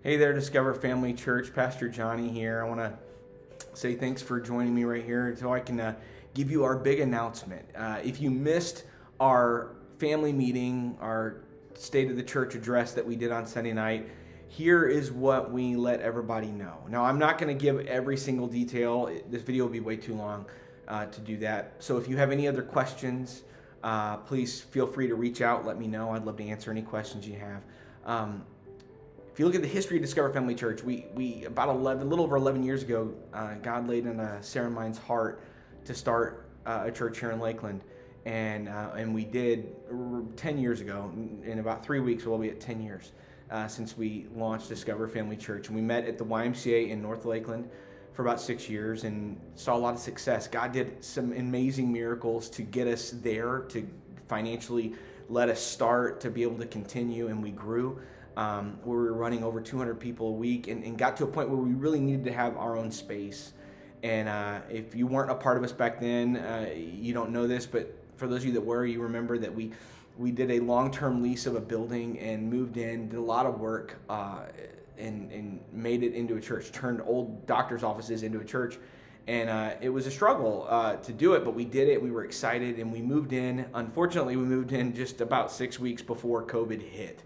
Hey there, Discover Family Church. Pastor Johnny here. I want to say thanks for joining me right here so I can give you our big announcement. If you missed our family meeting, our State of the Church address that we did on Sunday night, here is what we let everybody know. Now, I'm not going to give every single detail. This video will be way too long to do that. So if you have any other questions, please feel free to reach out. Let me know. I'd love to answer any questions you have. If you look at the history of Discover Family Church, we about a little over 11 years ago, God laid on Sarah and mine's heart to start a church here in Lakeland, and we did 10 years ago. In about 3 weeks, we'll be at 10 years since we launched Discover Family Church, and we met at the YMCA in North Lakeland for about 6 years and saw a lot of success. God did some amazing miracles to get us there, to financially let us start, to be able to continue, and we grew. Where we were running over 200 people a week and got to a point where we really needed to have our own space. And if you weren't a part of us back then, you don't know this, but for those of you that were, you remember that we did a long-term lease of a building and moved in, did a lot of work, and made it into a church, turned old doctor's offices into a church. And it was a struggle to do it, but we did it. We were excited, and we moved in. Unfortunately, we moved in just about 6 weeks before COVID hit.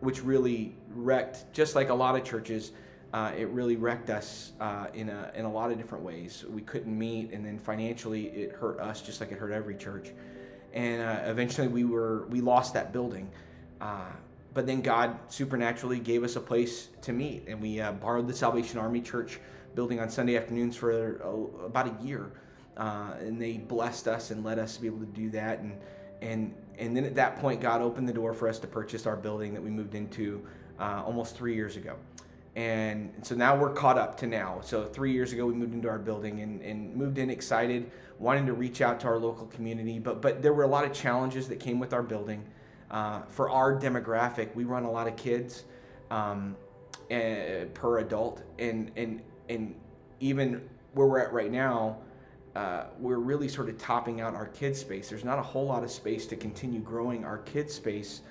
Which really wrecked, just like a lot of churches, it really wrecked us in a lot of different ways. We couldn't meet, and then financially it hurt us just like it hurt every church. And eventually we lost that building. But then God supernaturally gave us a place to meet, and we borrowed the Salvation Army Church building on Sunday afternoons for about a year. And they blessed us and let us be able to do that. And then at that point, God opened the door for us to purchase our building that we moved into almost 3 years ago. And so now we're caught up to now. So 3 years ago, we moved into our building and moved in excited, wanting to reach out to our local community. But there were a lot of challenges that came with our building. For our demographic, we run a lot of kids per adult. And even where we're at right now, we're really sort of topping out our kids space. There's not a whole lot of space to continue growing our kids space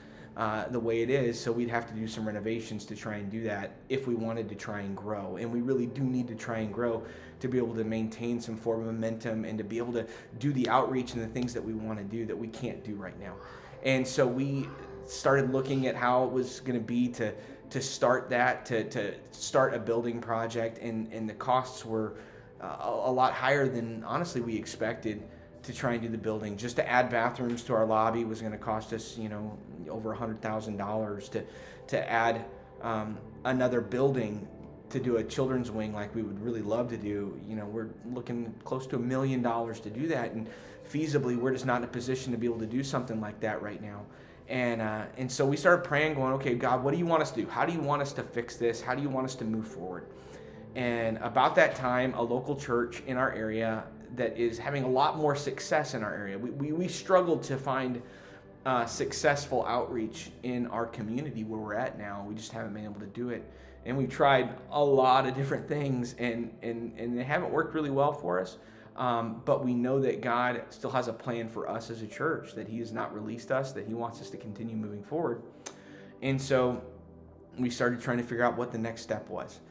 the way it is, so we'd have to do some renovations to try and do that if we wanted to try and grow. And we really do need to try and grow to be able to maintain some form of momentum and to be able to do the outreach and the things that we want to do that we can't do right now. And so we started looking at how it was going to be to start that, to start a building project, and the costs were a lot higher than honestly we expected to try and do the building. Just to add bathrooms to our lobby was going to cost us, over $100,000. To add another building to do a children's wing like we would really love to do, we're looking close to $1 million to do that. And feasibly, we're just not in a position to be able to do something like that right now. And so we started praying, going, okay, God, what do you want us to do? How do you want us to fix this? How do you want us to move forward? And about that time, a local church in our area that is having a lot more success in our area. We struggled to find successful outreach in our community where we're at now. We just haven't been able to do it. And we've tried a lot of different things, and they haven't worked really well for us. But we know that God still has a plan for us as a church, that He has not released us, that He wants us to continue moving forward. And so we started trying to figure out what the next step was.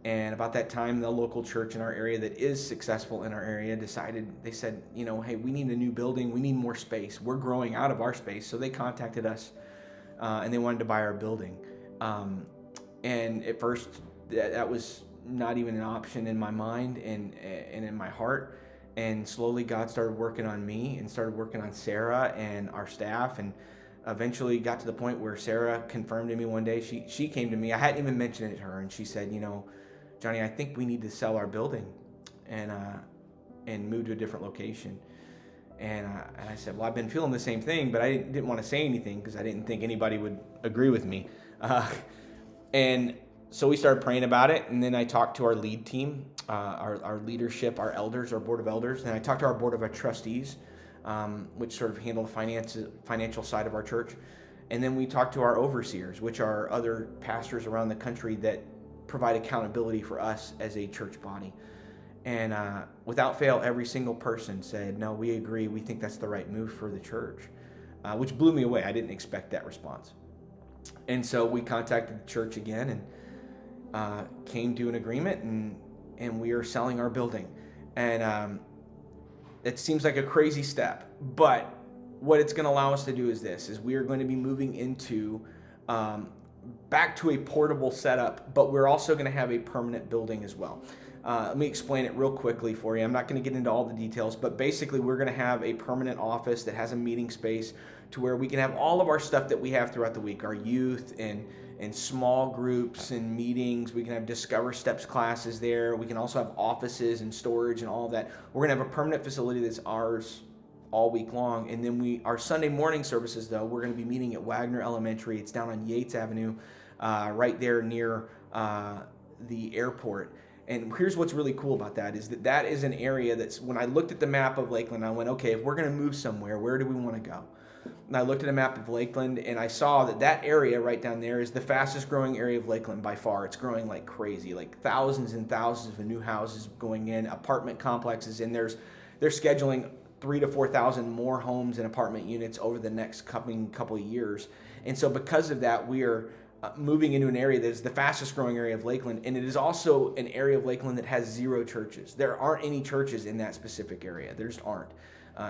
And about that time, the local church in our area that is successful in our area they said, hey, we need a new building. We need more space. We're growing out of our space. So they contacted us and they wanted to buy our building. And at first, that was not even an option in my mind and in my heart. And slowly God started working on me and started working on Sarah and our staff, and eventually got to the point where Sarah confirmed to me one day. She came to me. I hadn't even mentioned it to her, and she said, Johnny, I think we need to sell our building and move to a different location. And I said, well, I've been feeling the same thing, but I didn't want to say anything because I didn't think anybody would agree with me. And so we started praying about it, and then I talked to our lead team, our leadership, our elders, our board of elders, and I talked to our board of trustees, which sort of handle the financial side of our church. And then we talked to our overseers, which are other pastors around the country that provide accountability for us as a church body. And without fail, every single person said, no, we agree. We think that's the right move for the church, which blew me away. I didn't expect that response. And so we contacted the church again and came to an agreement, and we are selling our building. And it seems like a crazy step, but what it's going to allow us to do is this: is we are going to be moving into back to a portable setup, but we're also going to have a permanent building as well. Let me explain it real quickly for you. I'm not going to get into all the details, but basically we're going to have a permanent office that has a meeting space to where we can have all of our stuff that we have throughout the week, our youth and small groups and meetings. We can have Discover Steps classes there. We can also have offices and storage and all of that. We're going to have a permanent facility that's ours all week long. And then our Sunday morning services, though, we're going to be meeting at Wagner Elementary. It's down on Yates Avenue, right there near the airport. And here's what's really cool about that is that is an area that's, when I looked at the map of Lakeland, I went, okay, if we're going to move somewhere, where do we want to go? And I looked at a map of Lakeland, and I saw that area right down there is the fastest growing area of Lakeland by far. It's growing like crazy, like thousands and thousands of new houses going in, apartment complexes, and they're scheduling 3,000 to 4,000 more homes and apartment units over the next coming couple of years. And so because of that, we are moving into an area that is the fastest growing area of Lakeland, and it is also an area of Lakeland that has 0 churches. There aren't any churches in that specific area. There just aren't.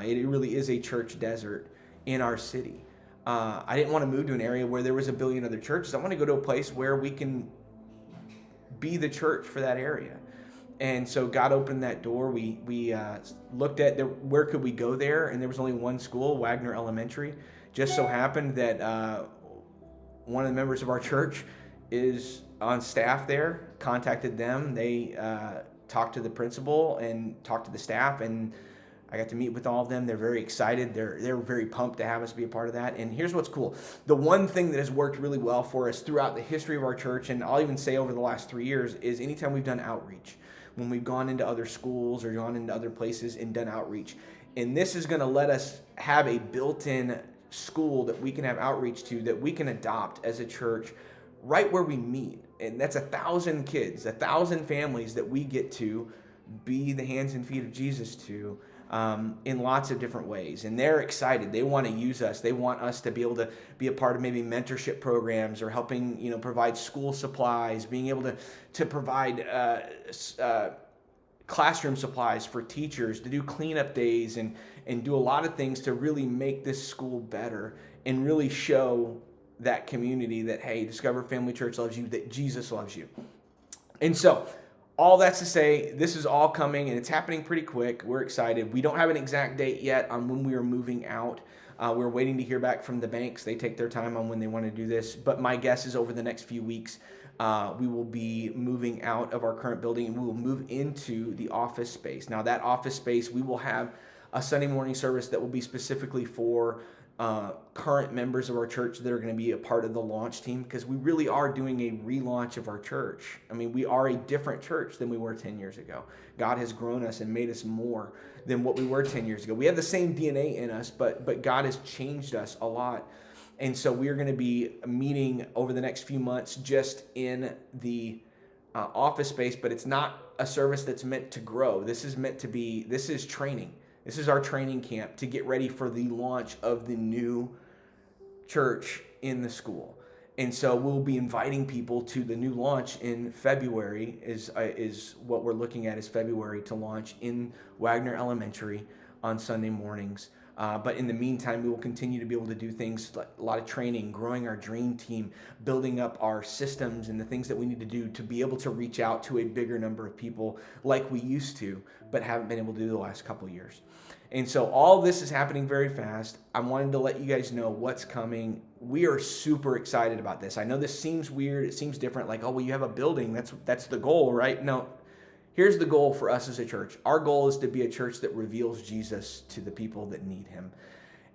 It really is a church desert in our city. I didn't want to move to an area where there was a billion other churches. I want to go to a place where we can be the church for that area. And so God opened that door. We looked at where could we go there, and there was only one school, Wagner Elementary. Just so happened that one of the members of our church is on staff there, contacted them. They talked to the principal and talked to the staff, and I got to meet with all of them. They're very excited. They're very pumped to have us be a part of that. And here's what's cool. The one thing that has worked really well for us throughout the history of our church, and I'll even say over the last 3 years, is anytime we've done outreach, when we've gone into other schools or gone into other places and done outreach. And this is going to let us have a built-in school that we can have outreach to, that we can adopt as a church right where we meet. And that's 1,000 kids, 1,000 families that we get to be the hands and feet of Jesus to in lots of different ways. And they're excited. They want to use us. They want us to be able to be a part of maybe mentorship programs or helping, provide school supplies, being able to provide classroom supplies for teachers, to do cleanup days and do a lot of things to really make this school better and really show that community that, hey, Discover Family Church loves you, that Jesus loves you. And so all that's to say, this is all coming, and it's happening pretty quick. We're excited. We don't have an exact date yet on when we are moving out. We're waiting to hear back from the banks. They take their time on when they want to do this. But my guess is over the next few weeks, we will be moving out of our current building, and we will move into the office space. Now, that office space, we will have a Sunday morning service that will be specifically for current members of our church that are going to be a part of the launch team, because we really are doing a relaunch of our church. I mean, we are a different church than we were 10 years ago. God has grown us and made us more than what we were 10 years ago. We have the same DNA in us, but God has changed us a lot. And so we're going to be meeting over the next few months just in the office space, but it's not a service that's meant to grow. This is training. This is our training camp to get ready for the launch of the new church in the school. And so we'll be inviting people to the new launch in February is what we're looking at, is February to launch in Wagner Elementary on Sunday mornings. But in the meantime, we will continue to be able to do things like a lot of training, growing our dream team, building up our systems and the things that we need to do to be able to reach out to a bigger number of people like we used to, but haven't been able to do the last couple of years. And so all this is happening very fast. I wanted to let you guys know what's coming. We are super excited about this. I know this seems weird. It seems different. Like, oh, well, you have a building. That's the goal, right? No. Here's the goal for us as a church. Our goal is to be a church that reveals Jesus to the people that need him.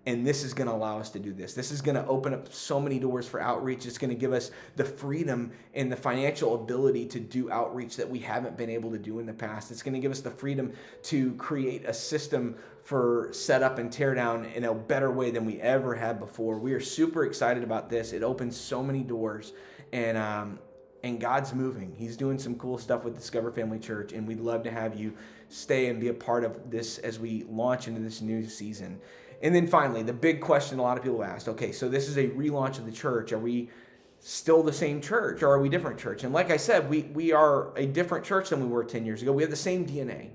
And this is going to allow us to do this. This is going to open up so many doors for outreach. It's going to give us the freedom and the financial ability to do outreach that we haven't been able to do in the past. It's going to give us the freedom to create a system for setup and tear down in a better way than we ever had before. We are super excited about this. It opens so many doors, and God's moving. He's doing some cool stuff with Discover Family Church, and we'd love to have you stay and be a part of this as we launch into this new season. And then finally, the big question a lot of people asked, okay, so this is a relaunch of the church. Are we still the same church, or are we different church? And like I said, we are a different church than we were 10 years ago. We have the same DNA,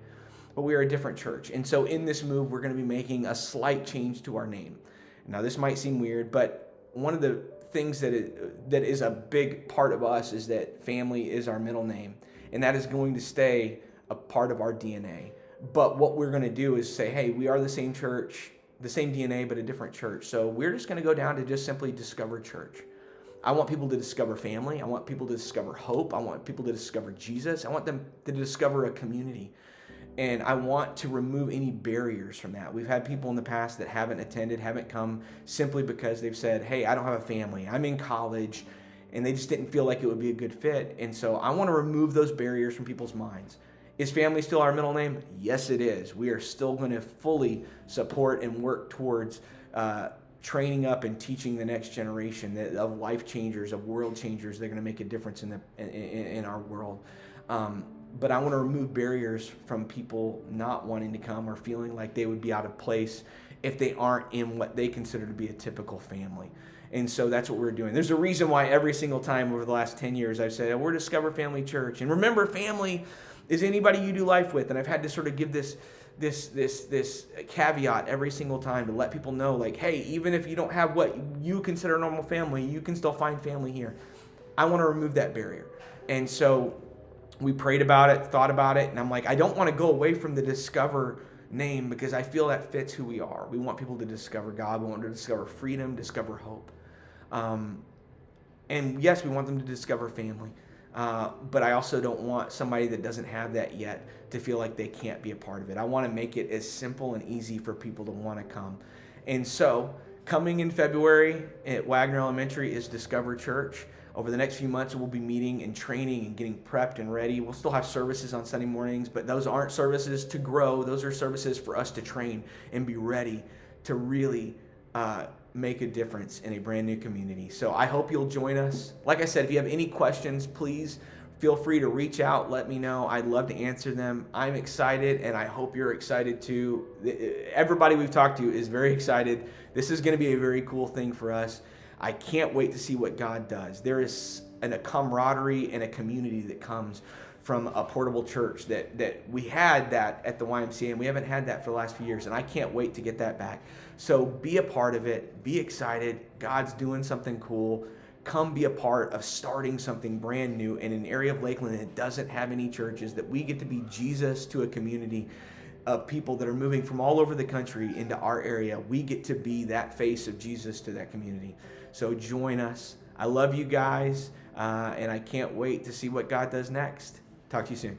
but we are a different church. And so in this move, we're going to be making a slight change to our name. Now, this might seem weird, but one of the things that is a big part of us is that family is our middle name, and that is going to stay a part of our DNA. But what we're going to do is say, hey, we are the same church, the same DNA, but a different church. So we're just going to go down to just simply Discover Church. I want people to discover family. I want people to discover hope. I want people to discover Jesus. I want them to discover a community. And I want to remove any barriers from that. We've had people in the past that haven't attended, haven't come simply because they've said, hey, I don't have a family. I'm in college. And they just didn't feel like it would be a good fit. And so I want to remove those barriers from people's minds. Is family still our middle name? Yes, it is. We are still going to fully support and work towards training up and teaching the next generation of life changers, of world changers. They're going to make a difference in our world. But I want to remove barriers from people not wanting to come or feeling like they would be out of place if they aren't in what they consider to be a typical family. And so that's what we're doing. There's a reason why every single time over the last 10 years I've said, we're Discover Family Church. And remember, family is anybody you do life with. And I've had to sort of give this caveat every single time to let people know, like, hey, even if you don't have what you consider a normal family, you can still find family here. I want to remove that barrier. And so we prayed about it, thought about it, and I'm like, I don't want to go away from the Discover name because I feel that fits who we are. We want people to discover God. We want them to discover freedom, discover hope. And yes, we want them to discover family. But I also don't want somebody that doesn't have that yet to feel like they can't be a part of it. I want to make it as simple and easy for people to want to come. And so coming in February at Wagner Elementary is Discover Church. Over the next few months, we'll be meeting and training and getting prepped and ready. We'll still have services on Sunday mornings, but those aren't services to grow. Those are services for us to train and be ready to really make a difference in a brand new community. So I hope you'll join us. Like I said, if you have any questions, please feel free to reach out. Let me know. I'd love to answer them. I'm excited, and I hope you're excited too. Everybody we've talked to is very excited. This is going to be a very cool thing for us. I can't wait to see what God does. There is a camaraderie and a community that comes from a portable church that we had that at the YMCA, and we haven't had that for the last few years, and I can't wait to get that back. So be a part of it. Be excited. God's doing something cool. Come be a part of starting something brand new in an area of Lakeland that doesn't have any churches, that we get to be Jesus to a community of people that are moving from all over the country into our area. We get to be that face of Jesus to that community. So join us. I love you guys, and I can't wait to see what God does next. Talk to you soon.